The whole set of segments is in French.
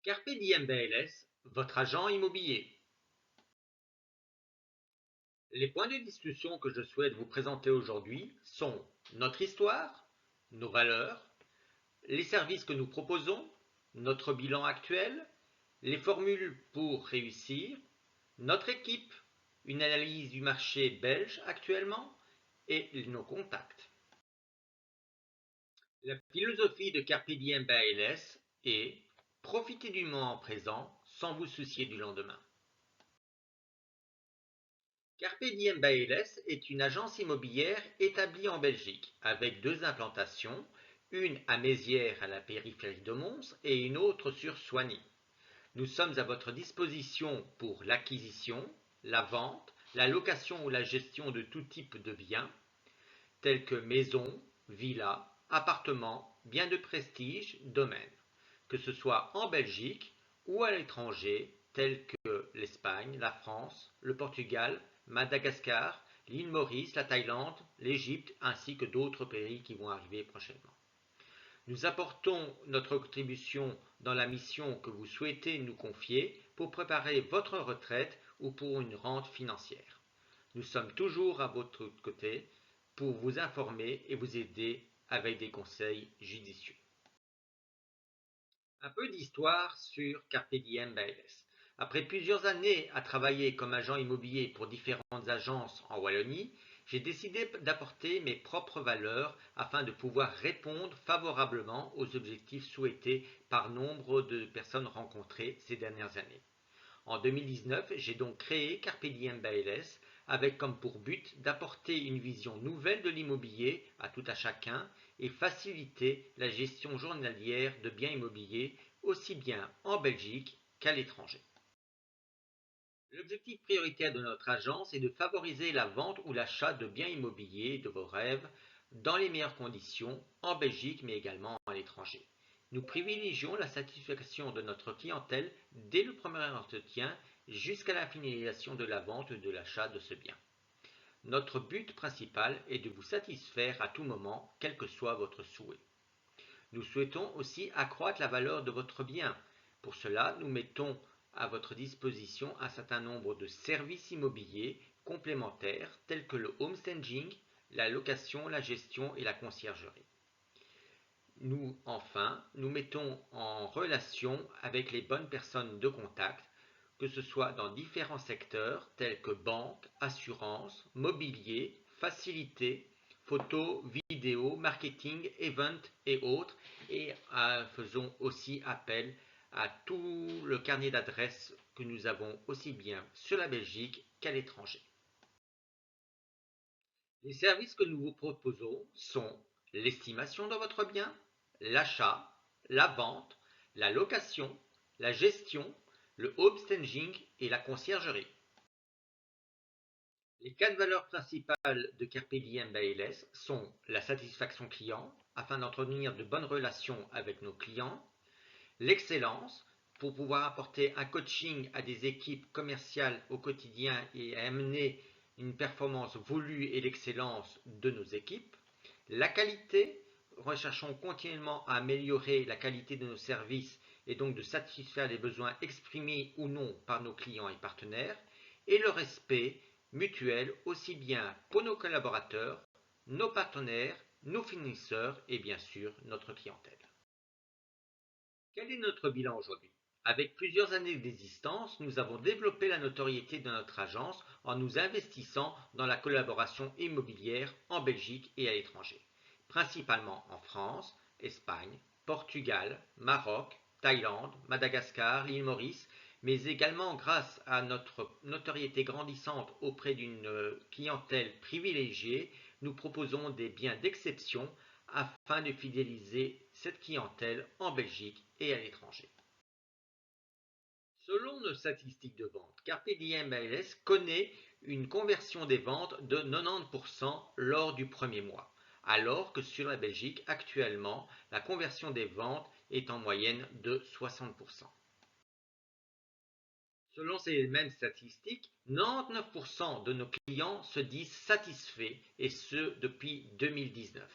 Carpe Diem BLS, votre agent immobilier. Les points de discussion que je souhaite vous présenter aujourd'hui sont notre histoire, nos valeurs, les services que nous proposons, notre bilan actuel, les formules pour réussir, notre équipe, une analyse du marché belge actuellement et nos contacts. La philosophie de Carpe Diem BLS est profiter du moment présent sans vous soucier du lendemain. Carpe Diem BLS est une agence immobilière établie en Belgique avec deux implantations, une à Mézières à la périphérie de Mons et une autre sur Soigny. Nous sommes à votre disposition pour l'acquisition, la vente, la location ou la gestion de tout type de biens, tels que maisons, villas, appartements, biens de prestige, domaines, que ce soit en Belgique ou à l'étranger, tels que l'Espagne, la France, le Portugal, Madagascar, l'île Maurice, la Thaïlande, l'Égypte, ainsi que d'autres pays qui vont arriver prochainement. Nous apportons notre contribution dans la mission que vous souhaitez nous confier pour préparer votre retraite ou pour une rente financière. Nous sommes toujours à votre côté pour vous informer et vous aider avec des conseils judicieux. Un peu d'histoire sur Carpe Diem BLS. Après plusieurs années à travailler comme agent immobilier pour différentes agences en Wallonie, j'ai décidé d'apporter mes propres valeurs afin de pouvoir répondre favorablement aux objectifs souhaités par nombre de personnes rencontrées ces dernières années. En 2019, j'ai donc créé Carpe Diem BLS avec comme pour but d'apporter une vision nouvelle de l'immobilier à tout à chacun et faciliter la gestion journalière de biens immobiliers aussi bien en Belgique qu'à l'étranger. L'objectif prioritaire de notre agence est de favoriser la vente ou l'achat de biens immobiliers de vos rêves dans les meilleures conditions en Belgique mais également à l'étranger. Nous privilégions la satisfaction de notre clientèle dès le premier entretien jusqu'à la finalisation de la vente ou de l'achat de ce bien. Notre but principal est de vous satisfaire à tout moment, quel que soit votre souhait. Nous souhaitons aussi accroître la valeur de votre bien. Pour cela, nous mettons à votre disposition un certain nombre de services immobiliers complémentaires tels que le homestaging, la location, la gestion et la conciergerie. Nous mettons en relation avec les bonnes personnes de contact, que ce soit dans différents secteurs tels que banque, assurance, mobilier, facilité, photo, vidéo, marketing, event et autres, et faisons aussi appel à tout le carnet d'adresses que nous avons aussi bien sur la Belgique qu'à l'étranger. Les services que nous vous proposons sont l'estimation de votre bien, l'achat, la vente, la location, la gestion, le homestaging et la conciergerie. Les quatre valeurs principales de Carpe Diem BLS sont la satisfaction client, afin d'entretenir de bonnes relations avec nos clients, l'excellence, pour pouvoir apporter un coaching à des équipes commerciales au quotidien et amener une performance voulue et l'excellence de nos équipes, la qualité, recherchons continuellement à améliorer la qualité de nos services et donc de satisfaire les besoins exprimés ou non par nos clients et partenaires, et le respect mutuel aussi bien pour nos collaborateurs, nos partenaires, nos fournisseurs et bien sûr notre clientèle. Quel est notre bilan aujourd'hui? Avec plusieurs années d'existence, nous avons développé la notoriété de notre agence en nous investissant dans la collaboration immobilière en Belgique et à l'étranger, principalement en France, Espagne, Portugal, Maroc, Thaïlande, Madagascar, l'île Maurice, mais également grâce à notre notoriété grandissante auprès d'une clientèle privilégiée, nous proposons des biens d'exception afin de fidéliser cette clientèle en Belgique et à l'étranger. Selon nos statistiques de vente, Carpe Diem MLS connaît une conversion des ventes de 90% lors du premier mois, alors que sur la Belgique, actuellement, la conversion des ventes est en moyenne de 60%. Selon ces mêmes statistiques, 99% de nos clients se disent satisfaits, et ce depuis 2019.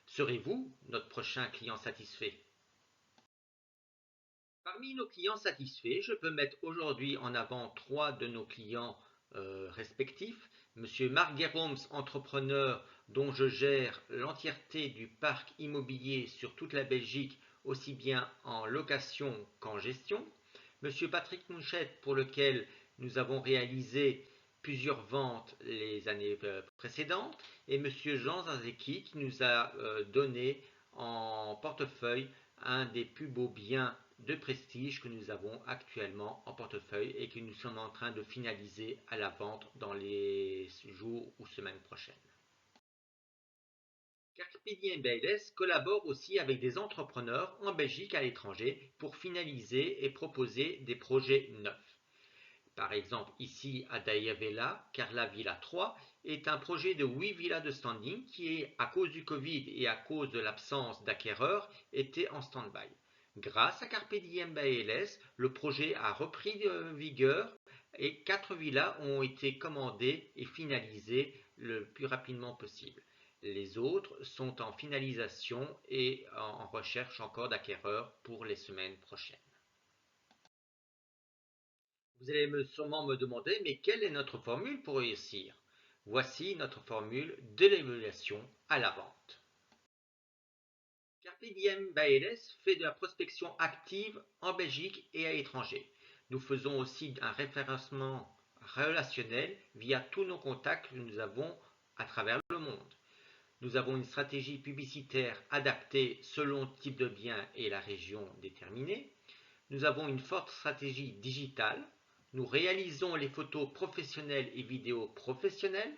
Serez-vous notre prochain client satisfait? Parmi nos clients satisfaits, je peux mettre aujourd'hui en avant 3 de nos clients respectifs. Monsieur Marc Guéroms, entrepreneur dont je gère l'entièreté du parc immobilier sur toute la Belgique, aussi bien en location qu'en gestion. Monsieur Patrick Mouchette, pour lequel nous avons réalisé plusieurs ventes les années précédentes. Et Monsieur Jean Zazeki qui nous a donné en portefeuille un des plus beaux biens de prestige que nous avons actuellement en portefeuille et que nous sommes en train de finaliser à la vente dans les jours ou semaines prochaines. Carpe Diem Bayles collabore aussi avec des entrepreneurs en Belgique et à l'étranger pour finaliser et proposer des projets neufs. Par exemple, ici à Daia Villa, Carla Villa 3 est un projet de 8 villas de standing qui, à cause du Covid et à cause de l'absence d'acquéreurs, était en stand-by. Grâce à Carpe Diem Bayles, le projet a repris de vigueur et 4 villas ont été commandées et finalisées le plus rapidement possible. Les autres sont en finalisation et en recherche encore d'acquéreurs pour les semaines prochaines. Vous allez sûrement me demander, mais quelle est notre formule pour réussir? Voici notre formule de l'évaluation à la vente. Carpe Diem Bayles fait de la prospection active en Belgique et à l'étranger. Nous faisons aussi un référencement relationnel via tous nos contacts que nous avons à travers le monde. Nous avons une stratégie publicitaire adaptée selon le type de bien et la région déterminée. Nous avons une forte stratégie digitale. Nous réalisons les photos professionnelles et vidéos professionnelles.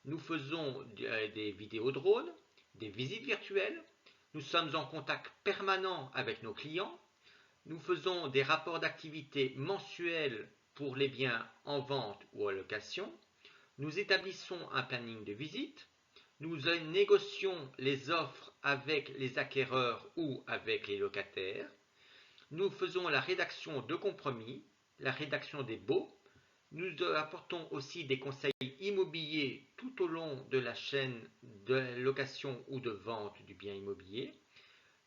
Nous faisons des vidéos drones, des visites virtuelles. Nous sommes en contact permanent avec nos clients. Nous faisons des rapports d'activité mensuels pour les biens en vente ou en location. Nous établissons un planning de visite. Nous négocions les offres avec les acquéreurs ou avec les locataires. Nous faisons la rédaction de compromis, la rédaction des baux. Nous apportons aussi des conseils immobiliers tout au long de la chaîne de location ou de vente du bien immobilier.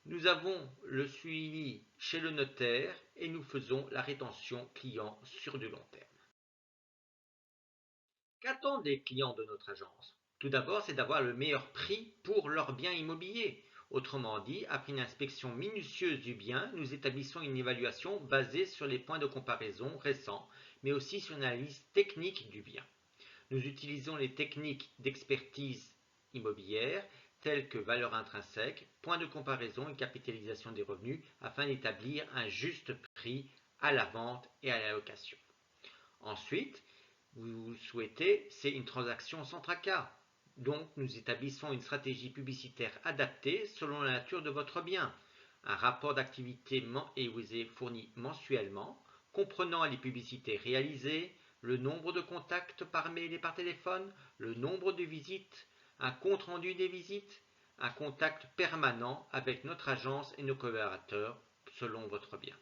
Nous avons le suivi chez le notaire et nous faisons la rétention client sur du long terme. Qu'attendent les clients de notre agence? Tout d'abord, c'est d'avoir le meilleur prix pour leur bien immobilier. Autrement dit, après une inspection minutieuse du bien, nous établissons une évaluation basée sur les points de comparaison récents, mais aussi sur une analyse technique du bien. Nous utilisons les techniques d'expertise immobilière telles que valeur intrinsèque, point de comparaison et capitalisation des revenus afin d'établir un juste prix à la vente et à la location. Ensuite, vous souhaitez, c'est une transaction sans tracas. Donc, nous établissons une stratégie publicitaire adaptée selon la nature de votre bien. Un rapport d'activité vous est fourni mensuellement, comprenant les publicités réalisées, le nombre de contacts par mail et par téléphone, le nombre de visites, un compte-rendu des visites, un contact permanent avec notre agence et nos collaborateurs selon votre bien.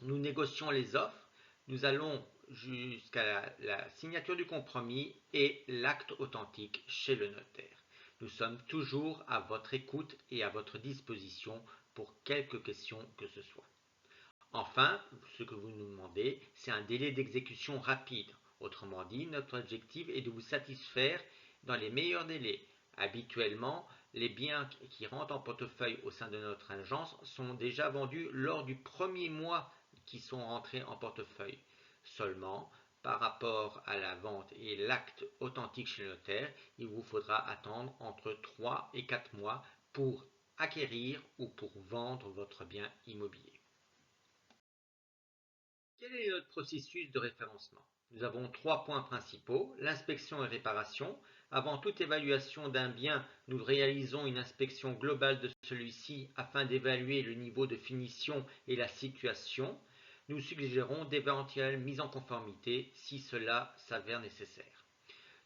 Nous négocions les offres, nous allons jusqu'à la signature du compromis et l'acte authentique chez le notaire. Nous sommes toujours à votre écoute et à votre disposition pour quelque question que ce soit. Enfin, ce que vous nous demandez, c'est un délai d'exécution rapide. Autrement dit, notre objectif est de vous satisfaire dans les meilleurs délais. Habituellement, les biens qui rentrent en portefeuille au sein de notre agence sont déjà vendus lors du premier mois qui sont rentrés en portefeuille. Seulement, par rapport à la vente et l'acte authentique chez le notaire, il vous faudra attendre entre 3 et 4 mois pour acquérir ou pour vendre votre bien immobilier. Quel est notre processus de référencement? Nous avons 3 points principaux, l'inspection et réparation. Avant toute évaluation d'un bien, nous réalisons une inspection globale de celui-ci afin d'évaluer le niveau de finition et la situation. Nous suggérons d'éventuelles mises en conformité si cela s'avère nécessaire.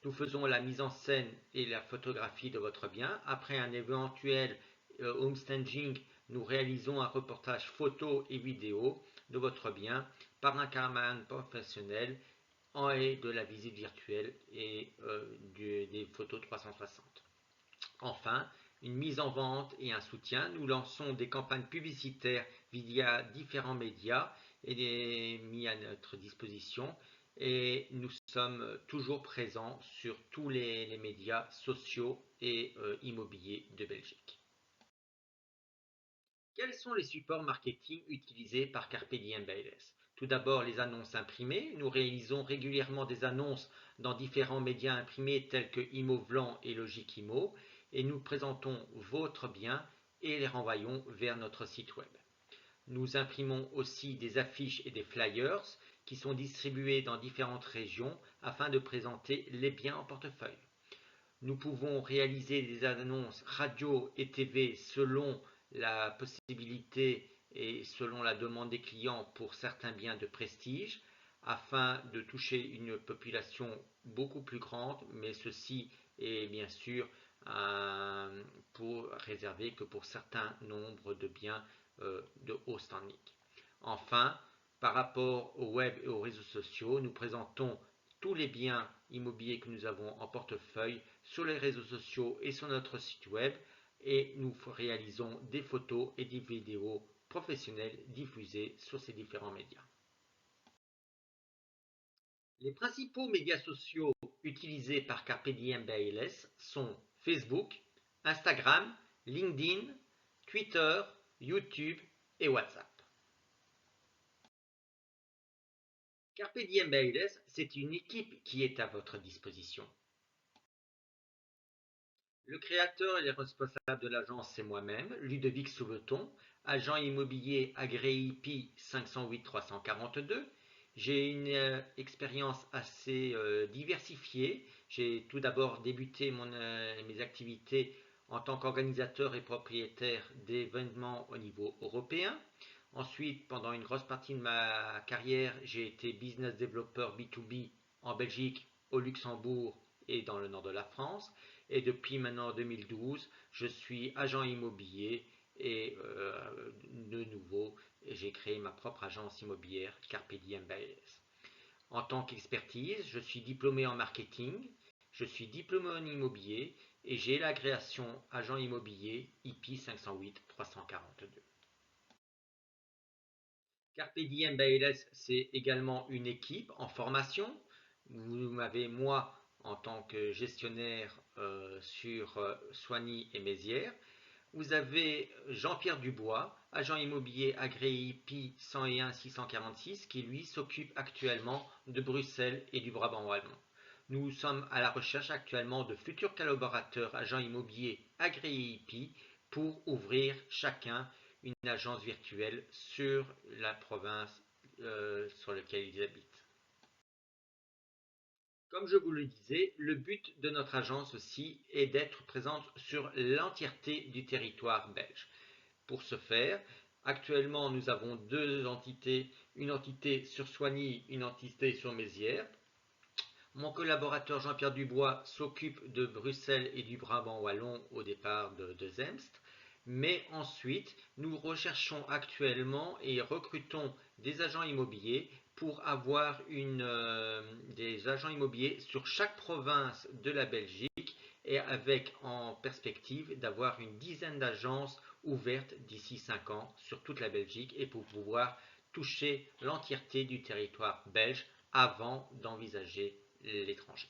Nous faisons la mise en scène et la photographie de votre bien. Après un éventuel homestaging, nous réalisons un reportage photo et vidéo de votre bien par un cameraman professionnel et de la visite virtuelle et des photos 360. Enfin, une mise en vente et un soutien. Nous lançons des campagnes publicitaires via différents médias et mis à notre disposition. Et nous sommes toujours présents sur tous les médias sociaux et immobiliers de Belgique. Quels sont les supports marketing utilisés par Carpe Diem Bailes? Tout d'abord, les annonces imprimées. Nous réalisons régulièrement des annonces dans différents médias imprimés tels que ImoVlan et Logic Imo et nous présentons votre bien et les renvoyons vers notre site web. Nous imprimons aussi des affiches et des flyers qui sont distribués dans différentes régions afin de présenter les biens en portefeuille. Nous pouvons réaliser des annonces radio et TV selon la possibilité et selon la demande des clients pour certains biens de prestige afin de toucher une population beaucoup plus grande, mais ceci est bien sûr pour réserver que pour certains nombres de biens de haut standing. Enfin, par rapport au web et aux réseaux sociaux, nous présentons tous les biens immobiliers que nous avons en portefeuille sur les réseaux sociaux et sur notre site web et nous réalisons des photos et des vidéos professionnelles diffusées sur ces différents médias. Les principaux médias sociaux utilisés par Carpe Diem Bailes sont Facebook, Instagram, LinkedIn, Twitter, YouTube et WhatsApp. Carpe Diem Bailes, c'est une équipe qui est à votre disposition. Le créateur et les responsables de l'agence, c'est moi-même, Ludovic Souleton, agent immobilier agréé IP 508 342. J'ai une expérience assez diversifiée. J'ai tout d'abord débuté mes activités en tant qu'organisateur et propriétaire d'événements au niveau européen. Ensuite, pendant une grosse partie de ma carrière, j'ai été business developer B2B en Belgique, au Luxembourg et dans le nord de la France. Et depuis maintenant 2012, je suis agent immobilier et de nouveau, j'ai créé ma propre agence immobilière, Carpe Diem Bailes. En tant qu'expertise, je suis diplômé en marketing, je suis diplômé en immobilier et j'ai l'agréation agent immobilier IP 508 342. Carpe Diem Bailes, c'est également une équipe en formation. Vous m'avez, moi, en tant que gestionnaire sur Soigny et Mézières. Vous avez Jean-Pierre Dubois, agent immobilier agréé IP 101 646, qui lui s'occupe actuellement de Bruxelles et du Brabant wallon. Nous sommes à la recherche actuellement de futurs collaborateurs agents immobiliers agréés IP pour ouvrir chacun une agence virtuelle sur la province sur laquelle ils habitent. Comme je vous le disais, le but de notre agence aussi est d'être présente sur l'entièreté du territoire belge. Pour ce faire, actuellement nous avons deux entités, une entité sur Soigny, une entité sur Mézières. Mon collaborateur Jean-Pierre Dubois s'occupe de Bruxelles et du Brabant wallon au départ de Zemst. Mais ensuite, nous recherchons actuellement et recrutons des agents immobiliers pour avoir des agents immobiliers sur chaque province de la Belgique et avec en perspective d'avoir une dizaine d'agences ouvertes d'ici 5 ans sur toute la Belgique et pour pouvoir toucher l'entièreté du territoire belge avant d'envisager l'étranger.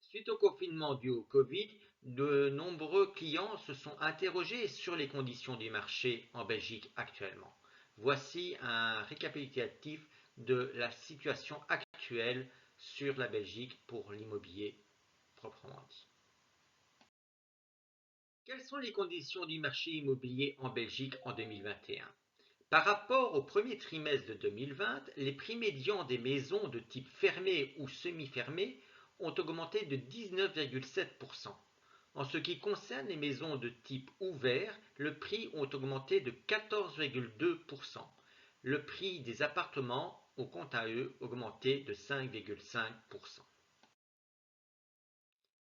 Suite au confinement dû au Covid, de nombreux clients se sont interrogés sur les conditions du marché en Belgique actuellement. Voici un récapitulatif de la situation actuelle sur la Belgique pour l'immobilier proprement dit. Quelles sont les conditions du marché immobilier en Belgique en 2021? Par rapport au premier trimestre de 2020, les prix médians des maisons de type fermé ou semi-fermé ont augmenté de 19,7%. En ce qui concerne les maisons de type ouvert, le prix ont augmenté de 14,2%. Le prix des appartements ont quant à eux augmenté de 5,5%.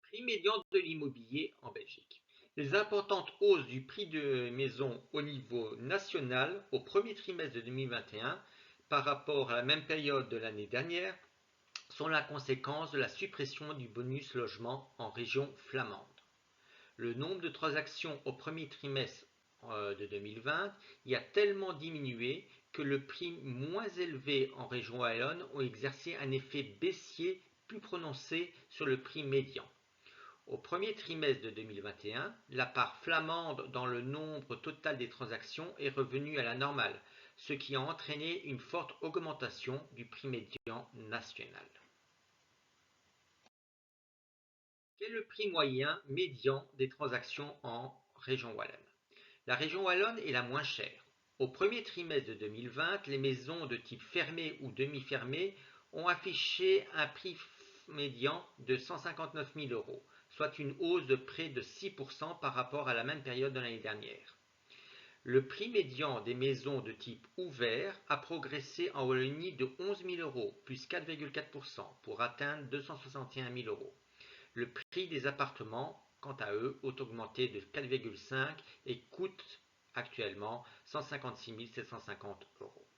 Prix médian de l'immobilier en Belgique. Les importantes hausses du prix de maison au niveau national au premier trimestre de 2021 par rapport à la même période de l'année dernière sont la conséquence de la suppression du bonus logement en région flamande. Le nombre de transactions au premier trimestre de 2020 y a tellement diminué que le prix moins élevé en région wallonne ont exercé un effet baissier plus prononcé sur le prix médian. Au premier trimestre de 2021, la part flamande dans le nombre total des transactions est revenue à la normale, ce qui a entraîné une forte augmentation du prix médian national. Quel est le prix moyen médian des transactions en région wallonne? La région wallonne est la moins chère. Au premier trimestre de 2020, les maisons de type fermé ou demi-fermé ont affiché un prix médian de 159 000 euros, soit une hausse de près de 6% par rapport à la même période de l'année dernière. Le prix médian des maisons de type ouvert a progressé en Wallonie de 11 000 euros, plus 4,4%, pour atteindre 261 000 euros. Le prix des appartements, quant à eux, ont augmenté de 4,5% et coûtent actuellement 156 750 euros.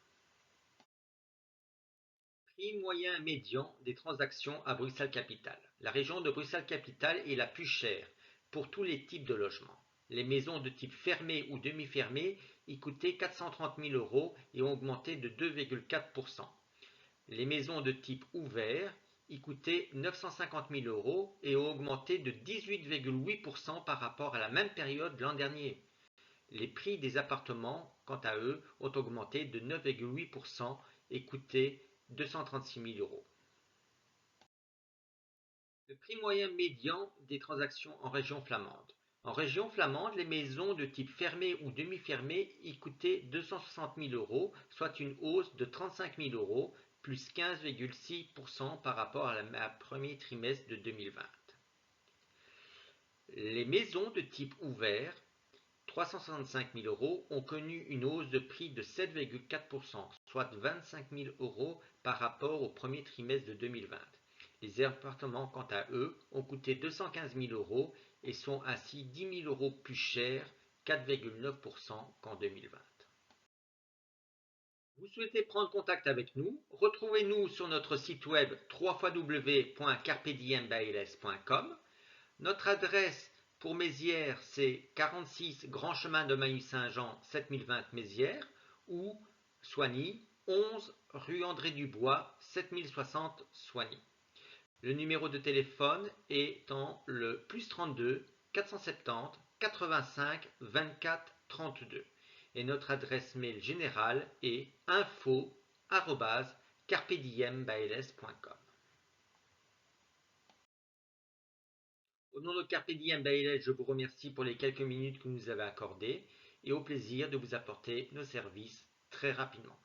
Prix moyen médian des transactions à Bruxelles-Capitale. La région de Bruxelles-Capitale est la plus chère pour tous les types de logements. Les maisons de type fermé ou demi-fermé y coûtaient 430 000 euros et ont augmenté de 2,4%. Les maisons de type ouvert y coûtaient 950 000 euros et ont augmenté de 18,8% par rapport à la même période l'an dernier. Les prix des appartements, quant à eux, ont augmenté de 9,8% et coûtaient 236 000 euros. Le prix moyen médian des transactions en région flamande. En région flamande, les maisons de type fermé ou demi-fermé y coûtaient 260 000 euros, soit une hausse de 35 000 euros, plus 15,6% par rapport à premier trimestre de 2020. Les maisons de type ouvert, 365 000 euros, ont connu une hausse de prix de 7,4%, soit 25 000 euros par rapport au premier trimestre de 2020. Les appartements, quant à eux, ont coûté 215 000 euros et sont ainsi 10 000 euros plus chers, 4,9% qu'en 2020. Vous souhaitez prendre contact avec nous? Retrouvez-nous sur notre site web www.carpediembailes.com. Notre adresse pour Mézières, c'est 46 Grand Chemin de Mailly-Saint-Jean, 7020 Mézières, ou Soigny, 11 rue André Dubois, 7060 Soigny. Le numéro de téléphone étant le +32 470 85 24 32. Et notre adresse mail générale est info@carpediembailes.com. Au nom de Carpe Diem Bailes, je vous remercie pour les quelques minutes que vous nous avez accordées et au plaisir de vous apporter nos services très rapidement.